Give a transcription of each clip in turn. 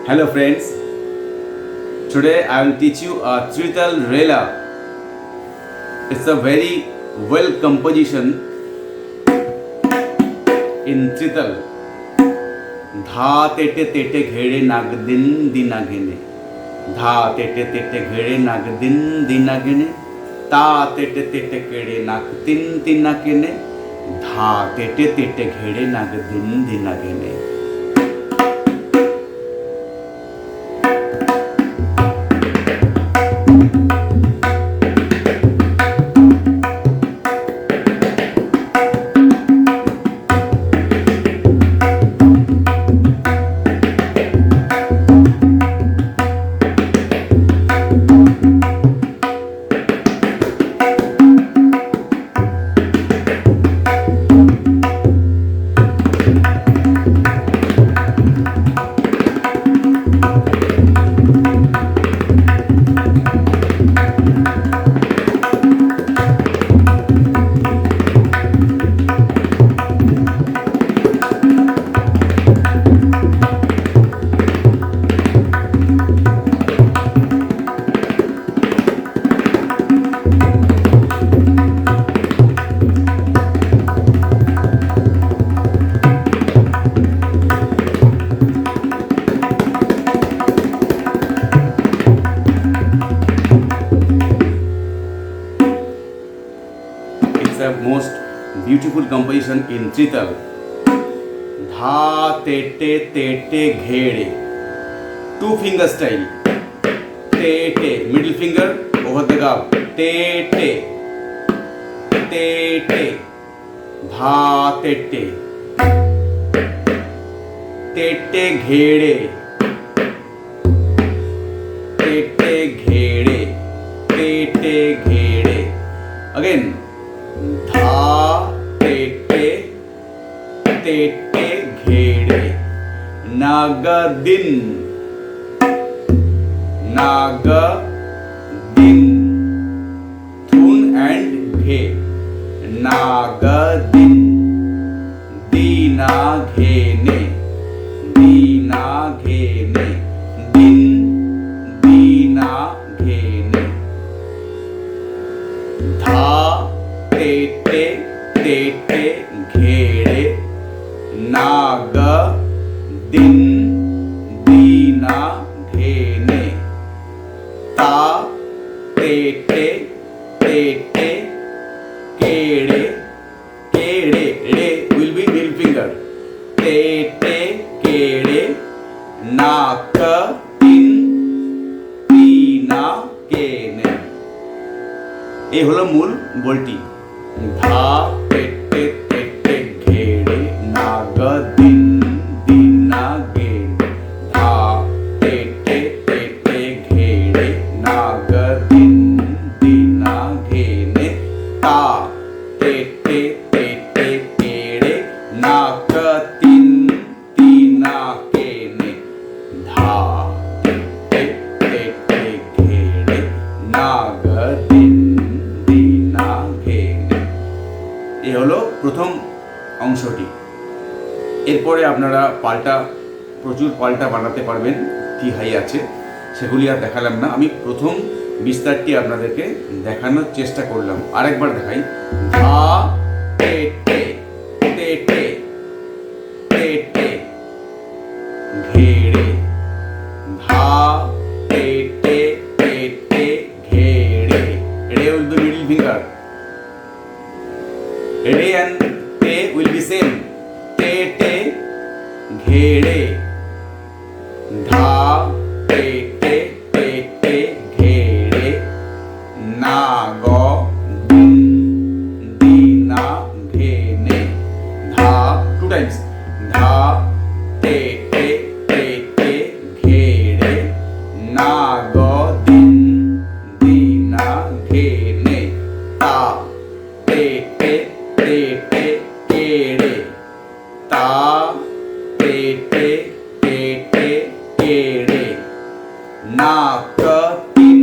Hello friends, today I will teach you a trital Rela. It's a very well composition in trital. धा तेटे तेटे घेरे नाग दिन दिना घेने, धा तेटे तेटे घेरे नाग दिन दिना घेने, ता तेटे तेटे घेरे नाग तिन तिना घेने, धा तेटे तेटे घेरे नाग दिन दिना घेने. The most beautiful composition in trital. Dha tete tete घेड़े, two finger style. Tete, middle finger over the gap. Tete, tete, dha tete, tete घेड़े, tete घेड़े, tete घेड़े. Again. धा तेटे तेटे घेड़े नाग दिन थून एंड घे नाग दिन दीना घेने दिन दीना घेने. धा तेटे तेटे घेड़े नाग दिन दीना घेने, ता तेटे तेटे केड़े केड़े रे will be middle finger. Tete केड़े नाक তিন তিনা কেনে. এই হলো মূল বলটি. धा तेटे तेटे घेड़े नाग दिन दीना घेने, धा तेटे तेटे घेड़े नाग दिन दीना घेने, ता तेटे तेटे केड़े नाक तिन तीना केने, धा तेटे तेटे घेड़े नाग दिन दीना घेने. এই হলো প্রথম অংশটি. এরপরে আপনারা প্রচুর পাল্টা বানাতে পারবেন, কি হাই আছে সেগুলি আর দেখালাম না. আমি প্রথম বিস্তারটি আপনাদেরকে দেখানোর চেষ্টা করলাম. আরেকবার দেখাই. ধা তেটে তেটে তেটে ঘেড়ে, ধা তেটে তেটে ঘেড়ে. রে will be middle finger. Re and te will be same. Tete घेड़े, धा तेटे तेटे घेड़े नाग दिन दीना घेने, धा two times. धा तेटे तेटे घेड़े नाग दिन दीना घेने, ता तेटे तेटे केड़े, ता तेटे तेटे केड़े नाक तिन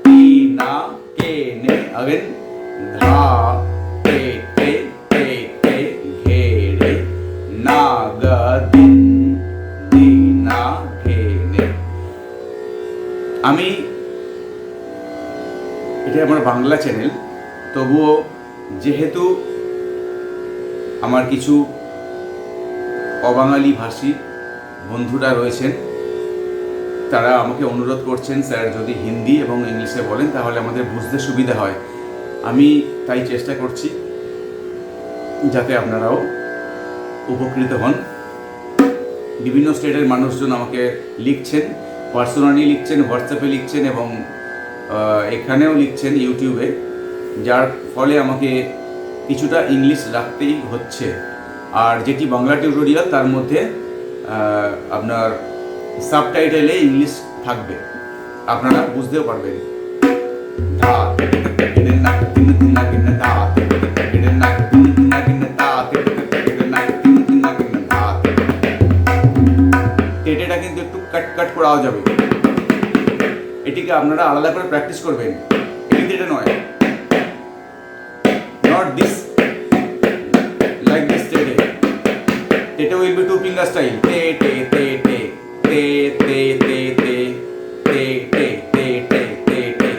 तीना केने. अगेन धा तेटे तेटे घेड़े नाग दिन दीना घेने. আমি এটা আমার বাংলা চ্যানেল, তবুও যেহেতু আমার কিছু অবাঙালি ভাষী বন্ধুরা রয়েছেন, তারা আমাকে অনুরোধ করছেন স্যার যদি হিন্দি এবং ইংলিশে বলেন তাহলে আমাদের বুঝতে সুবিধা হয়। আমি তাই চেষ্টা করছি যাতে আপনারাও উপকৃত হন। বিভিন্ন স্টেটের মানুষজন আমাকে লিখছেন, পার্সোনালি লিখছেন, হোয়াটসঅ্যাপে লিখছেন এবং এখানেও লিখছেন ইউটিউবে, যার ফলে আমাকে কিছুটা ইংলিশ রাখতেই হচ্ছে। আর যেটি বাংলা টিউটোরিয়াল তার মধ্যে আপনার সাবটাইটেলে ইংলিশ থাকবে, আপনারা বুঝতেও পারবেন। টেটেটা কিন্তু একটু কাট করাও যাবে, এটিকে আপনারা আলাদা করে প্র্যাকটিস করবেন। এটি টেটে নয়, নট দিস, লাইক দিস টেটে। টেটে will be two finger style, টে টে টে টে টে টে টে টে টে টে টে টে টে টে।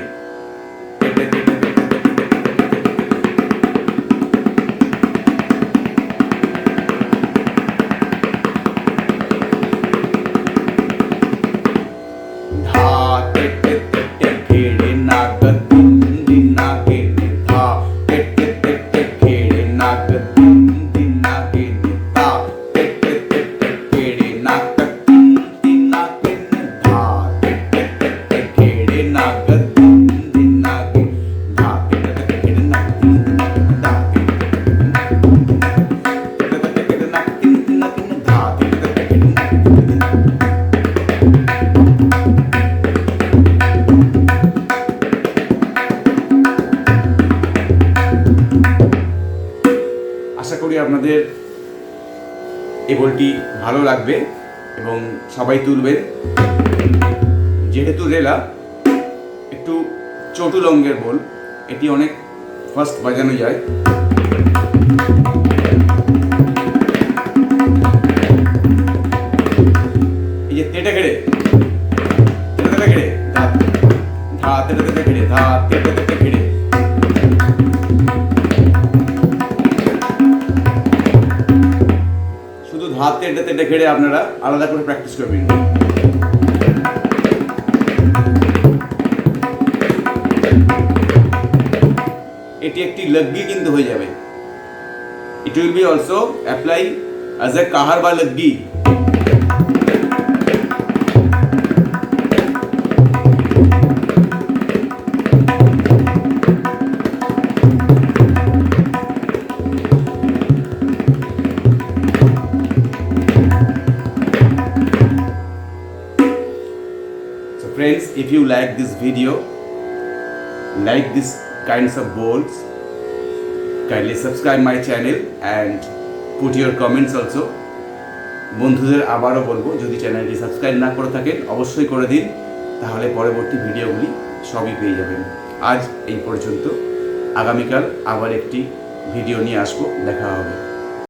আশা করি আপনাদের এই বলটি ভালো লাগবে এবং সবাই তুলবেন। যেহেতু রেলা একটু চটু লঙ্গের বল, এটি অনেক ফাস্ট বাজানো যায়। এই যে তেটে ঘেড়ে ধা ধা তেটে তেটে ঘেড়ে ধা তেটে তেটে ঘেড়ে, শুধু ধা তেটে তেটে ঘেড়ে আপনারা আলাদা করে প্র্যাকটিস করবেন। এটি একটি লগ্গি কিন্তু হয়ে যাবে। It will be also apply as a কাহার বা লগ্গি। So friends, if you like this video, like this kinds of bowls, kindly subscribe my channel and put your comments also. বন্ধুদের আবারও বলবো, যদি চ্যানেলটি সাবস্ক্রাইব না করে থাকেন অবশ্যই করে দিন, তাহলে পরবর্তী ভিডিওগুলি সবই পেয়ে যাবেন। আজ এই পর্যন্ত, আগামীকাল আবার একটি ভিডিও নিয়ে আসবো, দেখা হবে।